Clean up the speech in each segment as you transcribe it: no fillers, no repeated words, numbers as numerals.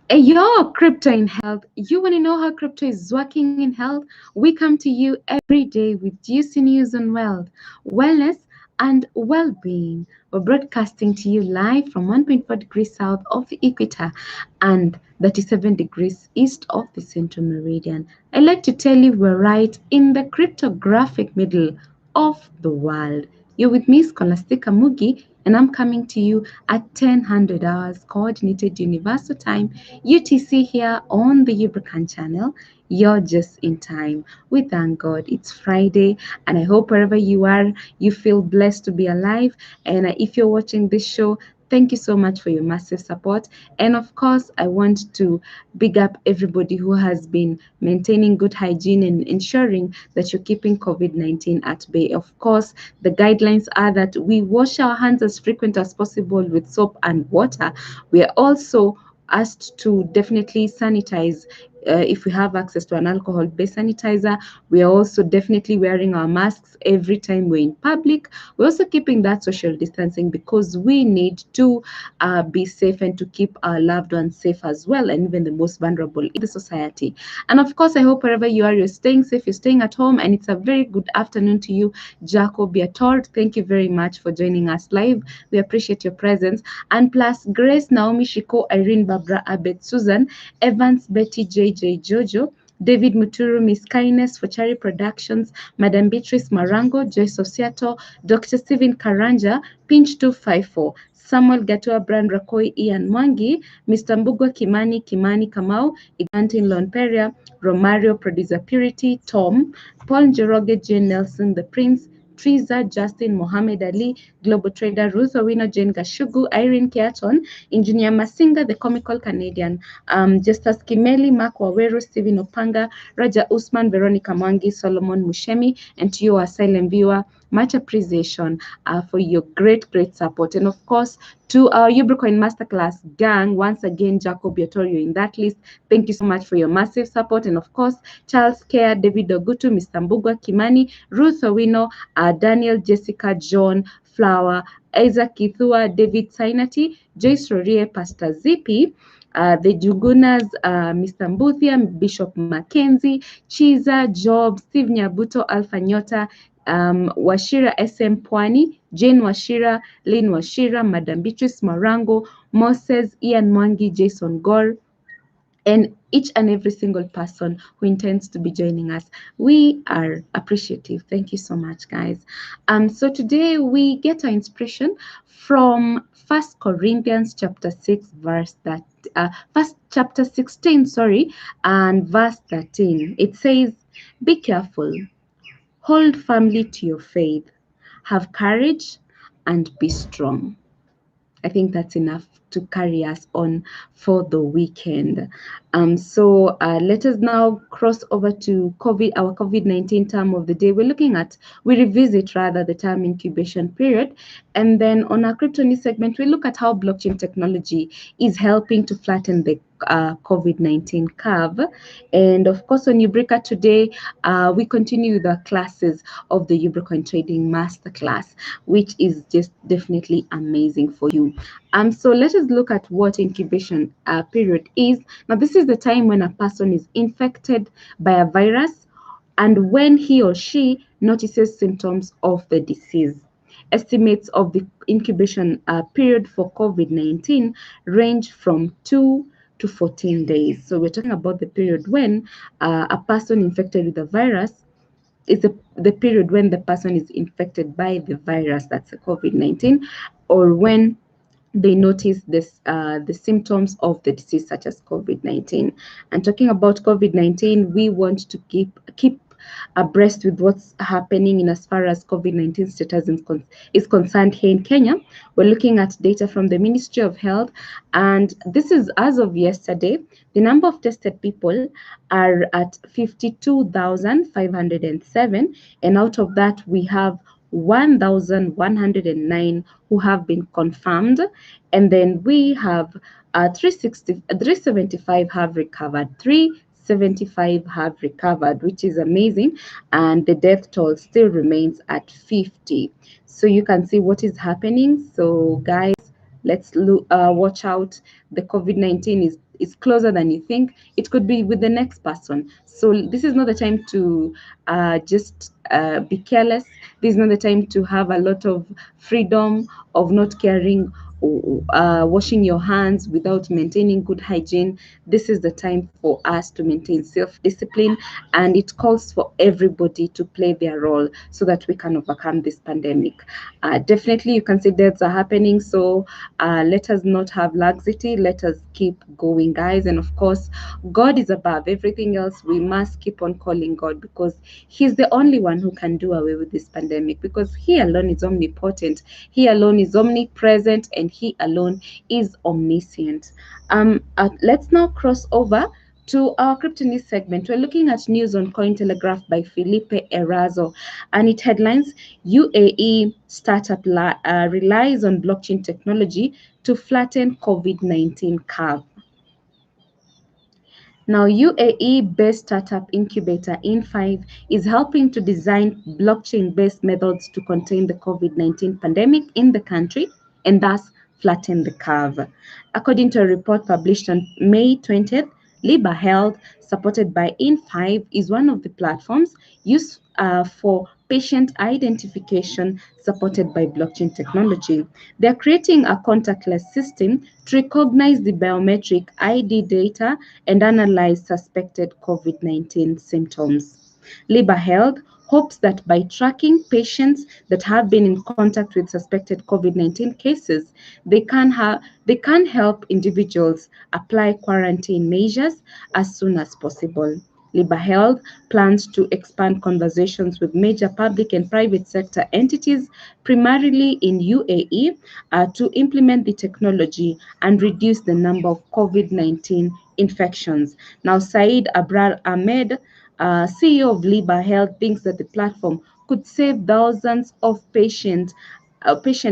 Hey, yo, crypto in health. You want to know how crypto is working in health? We come to you every day with juicy news on wealth, wellness, and well-being. We're broadcasting to you live from 1.4 degrees south of the equator and 37 degrees east of the central meridian. I like to tell you we're right in the cryptographic middle of the world. You're with me, Scholastica Mugi, and I'm coming to you at 1000 hours Coordinated Universal Time, UTC, here on the Ubricoin channel. You're just in time. We thank God it's Friday, and I hope wherever you are, you feel blessed to be alive. And if you're watching this show, thank you so much for your massive support. And of course, I want to big up everybody who has been maintaining good hygiene and ensuring that you're keeping COVID-19 at bay. Of course, the guidelines are that we wash our hands as frequent as possible with soap and water. We are also asked to definitely sanitize if we have access to an alcohol-based sanitizer. We are also definitely wearing our masks every time we're in public. We're also keeping that social distancing because we need to be safe and to keep our loved ones safe as well, and even the most vulnerable in the society. And of course, I hope wherever you are, you're staying safe, you're staying at home, and it's a very good afternoon to you, Jacob Biatold. Thank you very much for joining us live. We appreciate your presence. And plus, Grace, Naomi, Shiko, Irene, Barbara, Abed, Susan, Evans, Betty, JJ, Jojo, David Muturu, Miss Kindness, Fochari Productions, Madam Beatrice Marango, Joyce of Seattle, Dr. Stephen Karanja, Pinch 254, Samuel Gatua, Brand Rakoi, Ian Mwangi, Mr. Mbugwa Kimani Kamau, Igantin Lonperia, Romario, Producer Purity, Tom, Paul Njoroge, Jane Nelson, The Prince, Triza, Justin, Mohammed Ali, Global Trader, Ruth Owino, Jane Gashugu, Irene Keaton, Engineer Masinga, the comical Canadian, Justus Kimeli, Mark Wawero, Stephen Opanga, Raja Usman, Veronica Mwangi, Solomon Mushemi, and to you, our silent viewer, much appreciation for your great support. And of course, to our Ubricoin Masterclass gang, once again, Jacob Yotorio in that list. Thank you so much for your massive support. And of course, Charles Care, David Ogutu, Mr. Mbugwa Kimani, Ruth Owino, Daniel, Jessica, John, Flower, Isaac Kithua, David Sainati, Joyce Rorie, Pastor Zippy, the Jugunas, Mr. Mbuthia, Bishop Mackenzie, Chiza, Job, Steve Nyabuto, Alpha Nyota, Washira SM Pwani, Jane Washira, Lynn Washira, Madam Beatrice Marango, Moses, Ian Mwangi, Jason Gore, and each and every single person who intends to be joining us. We are appreciative. Thank you so much, guys. So today we get our inspiration from 1 Corinthians chapter 6, verse that first chapter 16, and verse 13. It says, "Be careful, hold firmly to your faith, have courage, and be strong." I think that's enough to carry us on for the weekend. So let us now cross over to our COVID-19 term of the day. We revisit rather the term incubation period. And then on our crypto news segment, we look at how blockchain technology is helping to flatten the COVID-19 curve. And of course, on Ubrica today, we continue with our classes of the Ubricoin Trading Masterclass, which is just definitely amazing for you. So let us look at what incubation period is. Now, this is the time when a person is infected by a virus and when he or she notices symptoms of the disease. Estimates of the incubation period for COVID-19 range from 2 to 14 days. So we're talking about the period when a person infected with the virus is the period when the person is infected by the virus, that's the COVID-19, or when they notice the symptoms of the disease such as COVID-19. And talking about COVID-19, we want to keep abreast with what's happening in as far as COVID-19 status is concerned here in Kenya. We're looking at data from the Ministry of Health, and this is as of yesterday. The number of tested people are at 52,507, and out of that we have 1,109 who have been confirmed, and then we have 375 have recovered. 375 have recovered, which is amazing, and the death toll still remains at 50. So you can see what is happening. So guys, watch out. The COVID-19 is closer than you think. It could be with the next person. So this is not the time to just be careless. This is not the time to have a lot of freedom of not caring, washing your hands without maintaining good hygiene. This is the time for us to maintain self-discipline, and it calls for everybody to play their role so that we can overcome this pandemic. Definitely, you can see deaths are happening, so let us not have laxity. Let us keep going, guys. And of course, God is above everything else. We must keep on calling God, because He's the only one who can do away with this pandemic, because He alone is omnipotent, He alone is omnipresent, and He alone is omniscient. Let's now cross over to our crypto news segment. We're looking at news on Cointelegraph by Felipe Erazo, and it headlines: UAE startup relies on blockchain technology to flatten COVID-19 curve. Now, UAE-based startup incubator In5 is helping to design blockchain-based methods to contain the COVID-19 pandemic in the country and thus flatten the curve. According to a report published on May 20th, Liba Health, supported by In5, is one of the platforms used for patient identification supported by blockchain technology. They are creating a contactless system to recognize the biometric ID data and analyze suspected COVID-19 symptoms. Liba Health hopes that by tracking patients that have been in contact with suspected COVID-19 cases, they can help individuals apply quarantine measures as soon as possible. Liba Health plans to expand conversations with major public and private sector entities, primarily in UAE, to implement the technology and reduce the number of COVID-19 infections. Now, Saeed Abrar Ahmed, CEO of Liba Health, thinks that the platform could save thousands of patient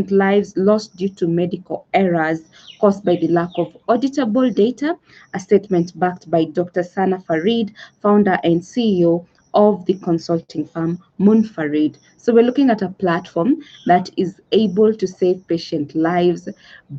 lives lost due to medical errors caused by the lack of auditable data. A statement backed by Dr. Sana Farid, founder and CEO of the consulting firm Munfarid. So we're looking at a platform that is able to save patient lives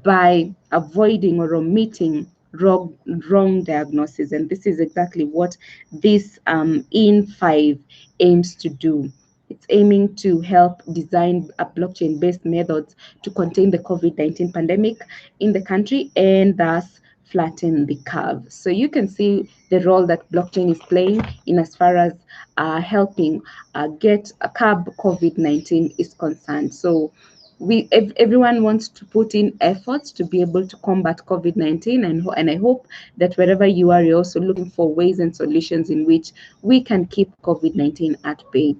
by avoiding or omitting wrong diagnosis, and this is exactly what this In5 aims to do. It's aiming to help design a blockchain-based methods to contain the COVID-19 pandemic in the country and thus flatten the curve. So you can see the role that blockchain is playing in as far as helping get a curb COVID-19 is concerned. So everyone wants to put in efforts to be able to combat COVID-19, and I hope that wherever you are, you're also looking for ways and solutions in which we can keep COVID-19 at bay.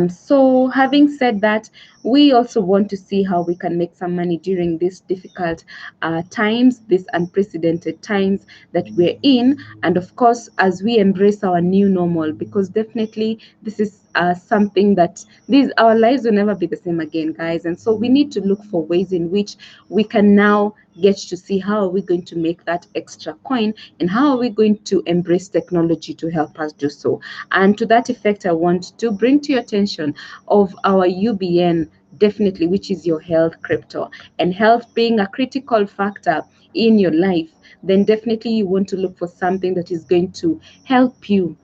So having said that, we also want to see how we can make some money during these difficult times, these unprecedented times that we're in, and of course, as we embrace our new normal, because definitely this is something that our lives will never be the same again, guys. And so we need to look for ways in which we can now get to see how are we going to make that extra coin, and how are we going to embrace technology to help us do so. And to that effect, I want to bring to your attention of our UBN, definitely, which is your health crypto, and health being a critical factor in your life, then definitely you want to look for something that is going to help you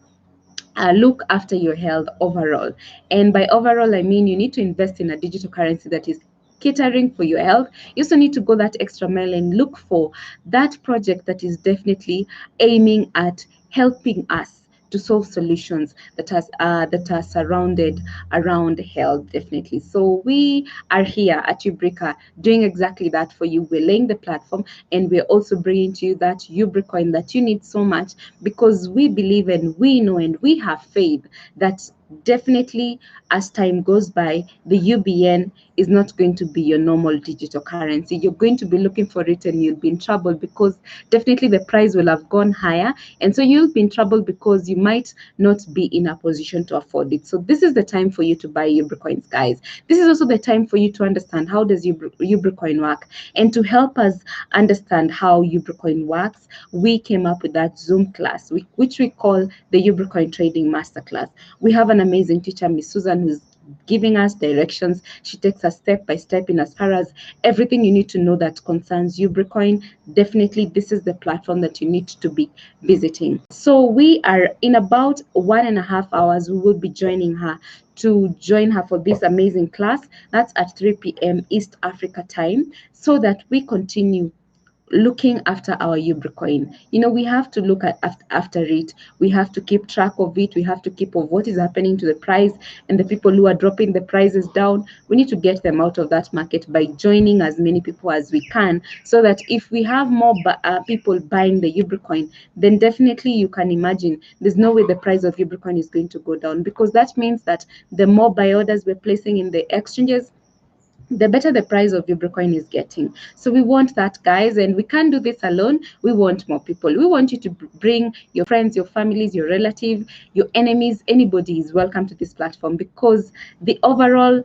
look after your health overall. And by overall, I mean you need to invest in a digital currency that is catering for your health. You also need to go that extra mile and look for that project that is definitely aiming at helping us to solve solutions that are surrounded around health, definitely. So we are here at Ubrica doing exactly that for you. We're laying the platform, and we're also bringing to you that Ubricoin that you need so much, because we believe and we know and we have faith that definitely as time goes by, the UBN is not going to be your normal digital currency. You're going to be looking for it and you'll be in trouble, because definitely the price will have gone higher, and so you'll be in trouble because you might not be in a position to afford it. So this is the time for you to buy Ubricoins, guys. This is also the time for you to understand how does Ubricoin work, and to help us understand how Ubricoin works, we came up with that Zoom class, which we call the Ubricoin Trading Masterclass. We have an amazing teacher, Miss Susan, who's giving us directions. She takes us step by step in as far as everything you need to know that concerns Ubricoin. Definitely, this is the platform that you need to be visiting. So we are in about 1.5 hours. We will be joining her for this amazing class. That's at 3 p.m. East Africa time, so that we continue looking after our Ubricoin. We have to look after it. We have to keep track of it. We have to keep of what is happening to the price, and the people who are dropping the prices down. We need to get them out of that market by joining as many people as we can, so that if we have more people buying the Ubricoin, then definitely you can imagine there's no way the price of Ubricoin is going to go down, because that means that the more buy orders we're placing in the exchanges, the better the price of Ubricoin is getting. So we want that, guys, and we can't do this alone. We want more people. We want you to bring your friends, your families, your relative, your enemies. Anybody is welcome to this platform, because the overall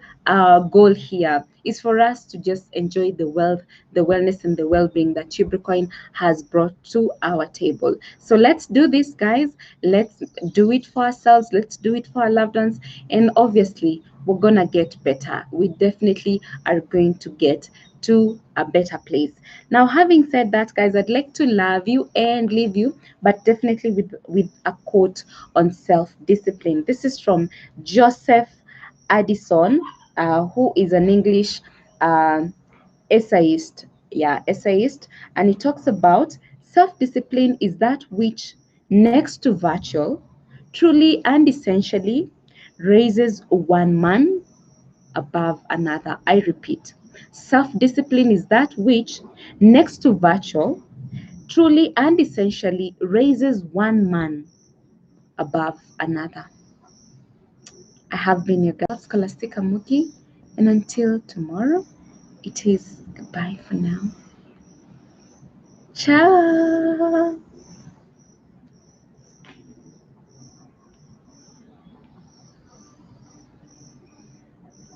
goal here is for us to just enjoy the wealth, the wellness, and the well-being that Ubricoin has brought to our table. So let's do this, guys. Let's do it for ourselves. Let's do it for our loved ones. And obviously, we're gonna get better. We definitely are going to get to a better place. Now, having said that, guys, I'd like to love you and leave you, but definitely with a quote on self-discipline. This is from Joseph Addison, who is an English essayist. Yeah, essayist. And he talks about self-discipline is that which, next to virtue, truly and essentially raises one man above another. I repeat, self-discipline is that which, next to virtue, truly and essentially raises one man above another. I have been your girl, Scholastica Muki, and until tomorrow, it is goodbye for now. Ciao!